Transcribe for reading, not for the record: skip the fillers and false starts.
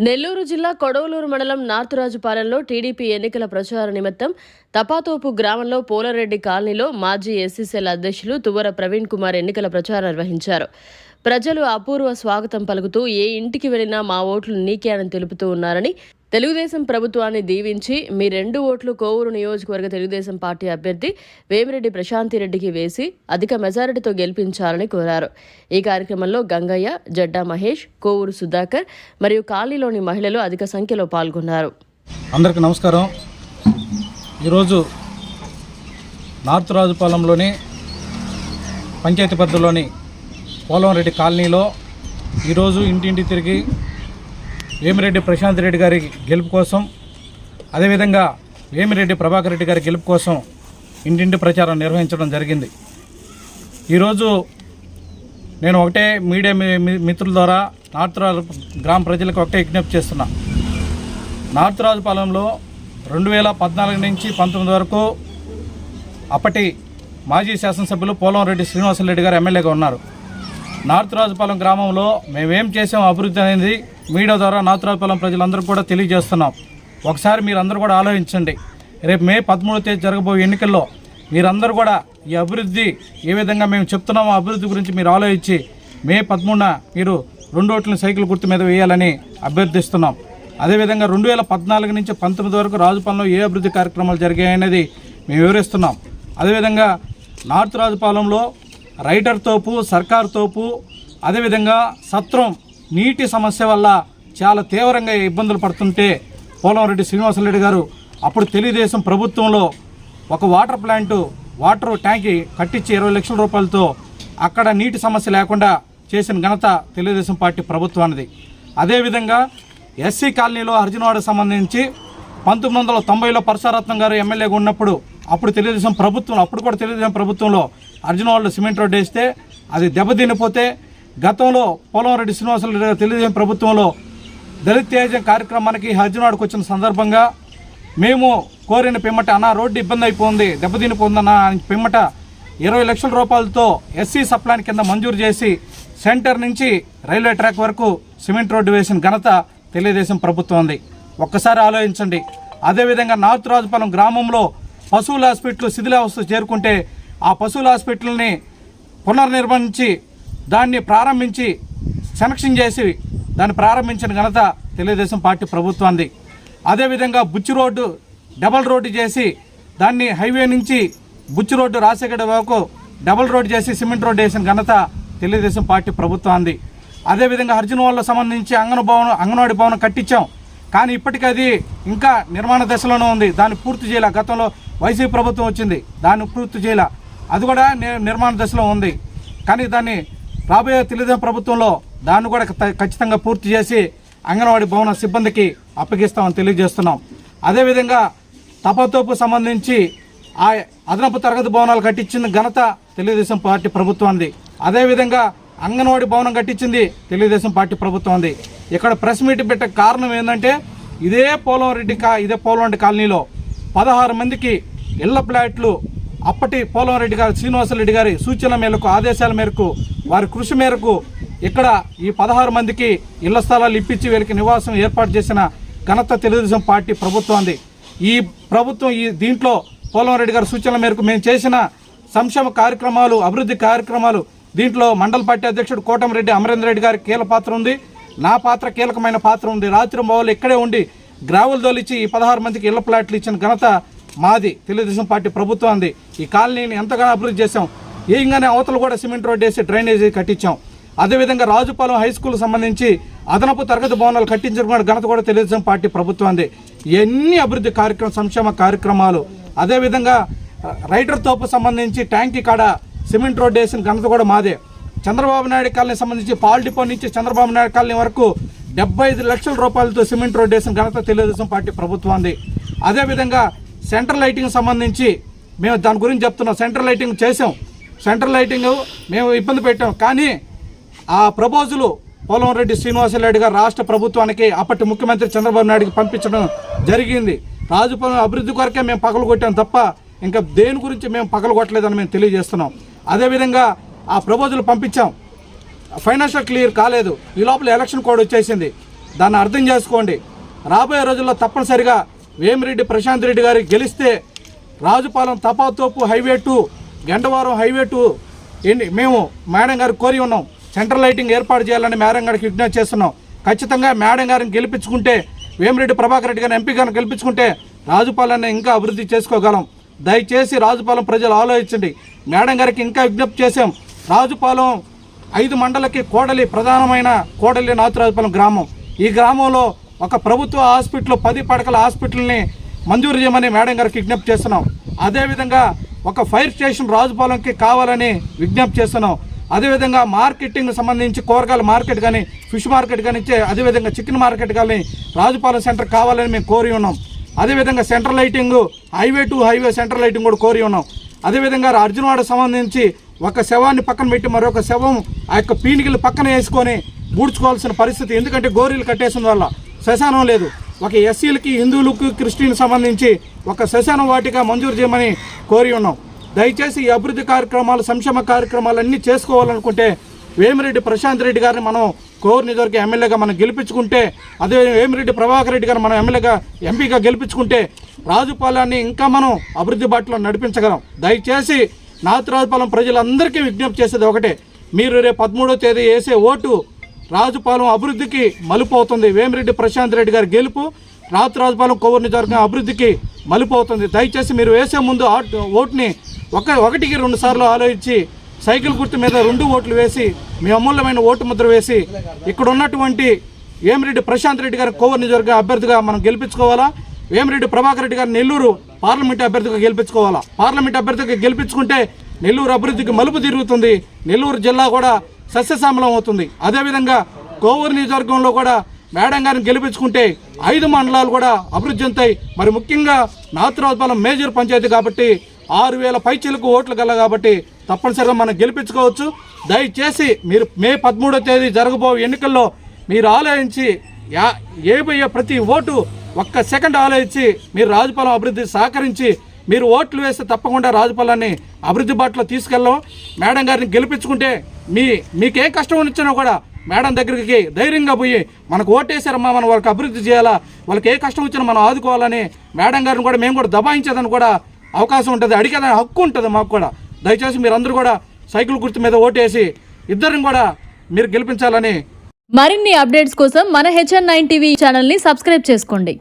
నెల్లూరు జిల్లా కొడవలూరు మండలం నార్తురాజుపాలెంలో టీడీపీ ఎన్నికల ప్రచార నిమిత్తం తపాతోపు గ్రామంలో పోలరెడ్డి కాలనీలో మాజీ ఎస్సీసీఎల్ అధ్యక్షులు తువ్వర ప్రవీణ్ కుమార్ ఎన్నికల ప్రచారం నిర్వహించారు. ప్రజలు అపూర్వ స్వాగతం పలుకుతూ ఏ ఇంటికి వెళ్లినా మా ఓట్లు నీకే అని తెలుపుతూ ఉన్నారని, తెలుగుదేశం ప్రభుత్వాన్ని దీవించి మీ 2 ఓట్లు కోవూరు నియోజకవర్గ తెలుగుదేశం పార్టీ అభ్యర్థి వేమిరెడ్డి ప్రశాంతిరెడ్డికి వేసి అధిక మెజారిటీతో గెలిపించాలని కోరారు. ఈ కార్యక్రమంలో గంగయ్య, జడ్డా మహేష్, కోవూరు సుధాకర్ మరియు కాలనీలోని మహిళలు అధిక సంఖ్యలో పాల్గొన్నారు. అందరికీ నమస్కారం. ఈరోజు నార్తురాజుపాలెంలోని పంచాయతీ పరిధిలోని పోలవరెడ్డి కాలనీలో ఈరోజు ఇంటింటి తిరిగి వేమిరెడ్డి ప్రశాంత్ రెడ్డి గారి గెలుపు కోసం, అదేవిధంగా వేమిరెడ్డి ప్రభాకర్ రెడ్డి గారి గెలుపు కోసం ఇంటింటి ప్రచారం నిర్వహించడం జరిగింది. ఈరోజు నేను ఒకటే మీడియా మిత్రుల ద్వారా నార్తురాజు గ్రామ ప్రజలకు ఒకటే విజ్ఞప్తి చేస్తున్నా. నార్తురాజుపాలెంలో 2014 నుంచి 19 వరకు అప్పటి మాజీ శాసనసభ్యులు పోలవరెడ్డి శ్రీనివాసరెడ్డి గారు ఎమ్మెల్యేగా ఉన్నారు. నార్తురాజుపాలెం గ్రామంలో మేమేం చేసాం అభివృద్ధి అనేది మీడియా ద్వారా నార్తురాజుపాలెం ప్రజలందరూ కూడా తెలియజేస్తున్నాం. ఒకసారి మీరందరూ కూడా ఆలోచించండి. రేపు మే 13వ తేదీ జరగబోయే ఎన్నికల్లో మీరందరూ కూడా ఈ అభివృద్ధి ఏ విధంగా మేము చెప్తున్నామో అభివృద్ధి గురించి మీరు ఆలోచించి మే 13న మీరు 2 ఓట్లను సైకిల్ గుర్తు మీద వేయాలని అభ్యర్థిస్తున్నాం. అదేవిధంగా 2014 నుంచి 19 వరకు రాజుపాలెంలో ఏ అభివృద్ధి కార్యక్రమాలు జరిగాయనేది మేము వివరిస్తున్నాం. అదేవిధంగా నార్తురాజుపాలెంలో రైటర్ తోపు, సర్కార్ తోపు, అదేవిధంగా సత్రం నీటి సమస్య వల్ల చాలా తీవ్రంగా ఇబ్బందులు పడుతుంటే పోలవరెడ్డి శ్రీనివాసరెడ్డి గారు అప్పుడు తెలుగుదేశం ప్రభుత్వంలో ఒక వాటర్ ట్యాంకి కట్టించి 20 లక్షల రూపాయలతో అక్కడ నీటి సమస్య లేకుండా చేసిన ఘనత తెలుగుదేశం పార్టీ ప్రభుత్వానిది. అదేవిధంగా ఎస్సీ కాలనీలో అర్జునవాడకు సంబంధించి 1990లో పరశురాత్నం గారు ఎమ్మెల్యేగా ఉన్నప్పుడు అప్పుడు కూడా తెలుగుదేశం ప్రభుత్వంలో అర్జునవాడలో సిమెంట్ రోడ్డు వేస్తే అది దెబ్బతినిపోతే గతంలో పోలవరెడ్డి శ్రీనివాసరెడ్డి గారు తెలుగుదేశం ప్రభుత్వంలో దళిత తేజం కార్యక్రమానికి అర్జునవాడకు వచ్చిన సందర్భంగా మేము కోరిన పిమ్మట అన్న రోడ్డు ఇబ్బంది అయిపోయింది, దెబ్బతినిపోయిందన్న పిమ్మట 20 లక్షల రూపాయలతో ఎస్సీ సప్లాన్ కింద మంజూరు చేసి సెంటర్ నుంచి రైల్వే ట్రాక్ వరకు సిమెంట్ రోడ్డు వేసిన ఘనత తెలుగుదేశం ప్రభుత్వం ఉంది. ఒక్కసారి ఆలోచించండి. అదేవిధంగా నార్తురాజుపాలెం గ్రామంలో పశువుల హాస్పిటల్ శిథిలావస్థ చేరుకుంటే ఆ పశువుల హాస్పిటల్ని పునర్నిర్మించి దాన్ని ప్రారంభించి సెలక్షన్ చేసి దాన్ని ప్రారంభించిన ఘనత తెలుగుదేశం పార్టీ ప్రభుత్వాన్ని. అదేవిధంగా బుచ్చి రోడ్డు డబల్ రోడ్డు చేసి దాన్ని హైవే నుంచి బుచ్చి రోడ్డు రాజశేఖర వరకు డబల్ రోడ్డు చేసి సిమెంట్ రోడ్డు వేసిన ఘనత తెలుగుదేశం పార్టీ ప్రభుత్వాన్ని. అదేవిధంగా అర్జునవాడలో సంబంధించి అంగన్వాడీ భవనం కట్టించాం, కానీ ఇప్పటికీ అది ఇంకా నిర్మాణ దశలోనే ఉంది. దాన్ని పూర్తి చేయాల. గతంలో వైసీపీ ప్రభుత్వం వచ్చింది, దాన్ని పూర్తి చేయాల. అది కూడా నిర్మాణ దశలో ఉంది. కానీ దాన్ని రాబోయే తెలుగుదేశం ప్రభుత్వంలో దాన్ని కూడా ఖచ్చితంగా పూర్తి చేసి అంగన్వాడీ భవన సిబ్బందికి అప్పగిస్తామని తెలియజేస్తున్నాం. అదేవిధంగా తపాతోపు సంబంధించి ఆ అదనపు తరగతి భవనాలు కట్టించిన ఘనత తెలుగుదేశం పార్టీ ప్రభుత్వాన్ని. అదేవిధంగా అంగన్వాడీ భవనం కట్టించింది తెలుగుదేశం పార్టీ ప్రభుత్వాన్ని. ఇక్కడ ప్రెస్ మీట్ పెట్టే కారణం ఏంటంటే ఇదే పోలవరెడ్డి కాలనీలో 16 మందికి ఇళ్ల ఫ్లాట్లు అప్పటి పోలవరెడ్డి గారు శ్రీనివాసరెడ్డి గారి సూచన మేరకు, ఆదేశాల మేరకు, వారి కృషి మేరకు ఇక్కడ ఈ 16 మందికి ఇళ్ల స్థలాలు ఇప్పించి వీళ్ళకి నివాసం ఏర్పాటు చేసిన ఘనత తెలుగుదేశం పార్టీ ప్రభుత్వాన్ని. ఈ ప్రభుత్వం దీంట్లో పోలవరెడ్డి గారి సూచనల మేరకు మేము చేసిన సంక్షేమ కార్యక్రమాలు, అభివృద్ధి కార్యక్రమాలు, దీంట్లో మండల పార్టీ అధ్యక్షుడు కోటమిరెడ్డి అమరేంద్ర రెడ్డి గారి కీలక పాత్ర ఉంది, నా పాత్ర కీలకమైన పాత్ర ఉంది. రాత్రి మొదలు ఇక్కడే ఉండి గ్రావెల్ దోలిచ్చి ఈ 16 మందికి ఇళ్ల ఫ్లాట్లు ఇచ్చిన ఘనత మాది, తెలుగుదేశం పార్టీ ప్రభుత్వాన్ని. ఈ కాలనీని ఎంతగానో అభివృద్ధి చేశాం. ఏంగానే అవతలు కూడా సిమెంట్ రోడ్డు వేసి డ్రైనేజీ కట్టించాం. అదేవిధంగా రాజుపాలెం హై స్కూల్ సంబంధించి అదనపు తరగతి భవనాలు కట్టించిన ఘనత కూడా తెలుగుదేశం పార్టీ ప్రభుత్వాన్ని. ఎన్ని అభివృద్ధి సంక్షేమ కార్యక్రమాలు. అదేవిధంగా రైటర్ తోపు సంబంధించి ట్యాంకీ కాడ సిమెంట్ రోడ్డు వేసిన ఘనత కూడా మాదే. చంద్రబాబు నాయుడు కాలనీ సంబంధించి పాల్ డిపో నుంచి చంద్రబాబు నాయుడు కాలనీ వరకు 75 లక్షల రూపాయలతో సిమెంట్ రోడ్డు వేసిన ఘనత తెలుగుదేశం పార్టీ ప్రభుత్వాన్ని. అదేవిధంగా సెంట్రల్ లైటింగ్ సంబంధించి మేము దాని గురించి చెప్తున్నాం. సెంట్రల్ లైటింగ్ చేసాం, సెంట్రల్ లైటింగ్ మేము ఇబ్బంది పెట్టాం. కానీ ఆ ప్రపోజలు పోలవరెడ్డి శ్రీనివాసరెడ్డి గారు రాష్ట్ర ప్రభుత్వానికి అప్పటి ముఖ్యమంత్రి చంద్రబాబు నాయుడుకి పంపించడం జరిగింది. రాజుపాలెం అభివృద్ధి కొరకే మేము పగలు కొట్టాం తప్ప ఇంకా దేని గురించి మేము పగలు కొట్టలేదని మేము తెలియజేస్తున్నాం. అదేవిధంగా ఆ ప్రపోజల్ పంపించాం, ఫైనాన్షియల్ క్లియర్ కాలేదు. ఈ లోపల ఎలక్షన్ కోడ్ వచ్చేసింది. దాన్ని అర్థం చేసుకోండి. రాబోయే రోజుల్లో తప్పనిసరిగా వేమిరెడ్డి ప్రశాంత్ రెడ్డి గారికి గెలిస్తే రాజుపాలెం తపాతోపు హైవే 2 గండవరం హైవే 2 మేము మేడం గారికి కోరి ఉన్నాం. సెంట్రల్ లైటింగ్ ఏర్పాటు చేయాలని మేడం గారికి విజ్ఞప్తి చేస్తున్నాం. ఖచ్చితంగా మేడం గారిని గెలిపించుకుంటే, వేమిరెడ్డి ప్రభాకర్ రెడ్డి గారిని ఎంపీ గారిని గెలిపించుకుంటే రాజుపాలెన్ని ఇంకా అభివృద్ధి చేసుకోగలం. దయచేసి రాజుపాలెం ప్రజలు ఆలోచించండి. మేడం గారికి ఇంకా విజ్ఞప్తి చేశాం. రాజుపాలెం 5 మండలకి ప్రధానమైన కోడలి నాతురాజుపాలెం గ్రామం. ఈ గ్రామంలో ఒక ప్రభుత్వ హాస్పిటల్ 10 పడకల హాస్పిటల్ని మంజూరు చేయమని మేడం గారికి విజ్ఞప్తి చేస్తున్నాం. అదేవిధంగా ఒక ఫైర్ స్టేషన్ రాజుపాలెంకి కావాలని విజ్ఞప్తి చేస్తున్నాం. అదేవిధంగా మార్కెటింగ్ సంబంధించి కూరగాయల మార్కెట్ కానీ, ఫిష్ మార్కెట్ కానీ, అదేవిధంగా చికెన్ మార్కెట్ కానీ రాజుపాలెం సెంటర్ కావాలని మేము కోరి ఉన్నాం. అదేవిధంగా central lighting highway 2 highway central lighting కూడా కోరి ఉన్నాం. అదేవిధంగా అర్జునవాడ సంబంధించి ఒక శవాన్ని పక్కన పెట్టి మరొక శవం ఆ యొక్క పీనికలు పక్కన వేసుకొని పూడ్చుకోవాల్సిన పరిస్థితి. ఎందుకంటే గోరీలు కట్టేసిన వల్ల శ్మశానం లేదు. ఒక ఎస్సీలకి, హిందువులకు, క్రిస్టియన్ సంబంధించి ఒక శ్మశానం వాటిగా మంజూరు చేయమని కోరి ఉన్నాం. దయచేసి ఈ అభివృద్ధి కార్యక్రమాలు, సంక్షేమ కార్యక్రమాలు అన్నీ చేసుకోవాలనుకుంటే వేమిరెడ్డి ప్రశాంత్ రెడ్డి గారిని మనం కోర్ నియోజకవర్గ ఎమ్మెల్యేగా మనం గెలిపించుకుంటే, అదే వేమిరెడ్డి ప్రభాకర్ రెడ్డి గారిని మనం ఎంపీగా గెలిపించుకుంటే రాజుపాలెన్ని ఇంకా మనం అభివృద్ధి బాటలో నడిపించగలం. దయచేసి నాతురాజుపాలెం ప్రజలందరికీ విజ్ఞప్తి చేసేది ఒకటే, మీరు రేపు 13వ తేదీ వేసే ఓటు రాజుపాలెం అభివృద్ధికి మలుపు అవుతుంది. వేమిరెడ్డి ప్రశాంత్ రెడ్డి గారి గెలుపు నాతురాజుపాలెం కోవూరు నియోజకవర్గం అభివృద్ధికి మలుపు అవుతుంది. దయచేసి మీరు వేసే ముందు ఓటుని ఒకటికి 2 సార్లు ఆలోచించి సైకిల్ గుర్తు మీద 2 ఓట్లు వేసి మీ అమూల్యమైన ఓటు ముద్ర వేసి ఇక్కడ ఉన్నటువంటి వేమిరెడ్డి ప్రశాంత్ రెడ్డి గారి కోవూరు నియోజకవర్గ అభ్యర్థిగా మనం గెలిపించుకోవాలా. వేమిరెడ్డి ప్రభాకర్ రెడ్డి గారు నెల్లూరు పార్లమెంట్ అభ్యర్థిగా గెలిపించుకోవాలా. పార్లమెంట్ అభ్యర్థిగా గెలిపించుకుంటే నెల్లూరు అభివృద్ధికి మలుపు తిరుగుతుంది. నెల్లూరు జిల్లా కూడా సస్యశ్యామలం అవుతుంది. అదేవిధంగా కోవూరు నియోజకవర్గంలో కూడా మేడం గారిని గెలిపించుకుంటే 5 మండలాలు కూడా అభివృద్ధి చెందుతాయి. మరి ముఖ్యంగా నాతురాజుపాలెం మేజర్ పంచాయతీ కాబట్టి 6,000 పైచీలకు ఓట్లు గల కాబట్టి తప్పనిసరిగా మనం గెలిపించుకోవచ్చు. దయచేసి మీరు మే 13వ తేదీ జరగబో ఎన్నికల్లో మీరు ఆలోచించి ఏబోయే ప్రతి ఓటు 1 సెకండ్ ఆలోచించి మీరు రాజుపాలెం అభివృద్ధి సహకరించి మీరు ఓట్లు వేస్తే తప్పకుండా రాజుపాలెన్ని అభివృద్ధి బాటలో తీసుకెళ్ళాం. మేడం గారిని గెలిపించుకుంటే మీకేం కష్టం వచ్చినా కూడా మేడం దగ్గరికి ధైర్యంగా పోయి మనకు ఓటేశారమ్మా, మనం వాళ్ళకి అభివృద్ధి చేయాలా, వాళ్ళకి ఏ కష్టం వచ్చినా మనం ఆదుకోవాలని మేడం గారిని కూడా మేము కూడా దబాయించేదని కూడా అవకాశం ఉంటుంది, అడిగేదని హక్కు ఉంటుంది మాకు కూడా. దయచేసి మీరందరూ కూడా సైకిల్ గుర్తు మీద ఓటేసి ఇద్దరిని కూడా మీరు గెలిపించాలని. మరిన్ని అప్డేట్స్ కోసం మన HN9 టీవీ ఛానల్ని సబ్స్క్రైబ్ చేసుకోండి.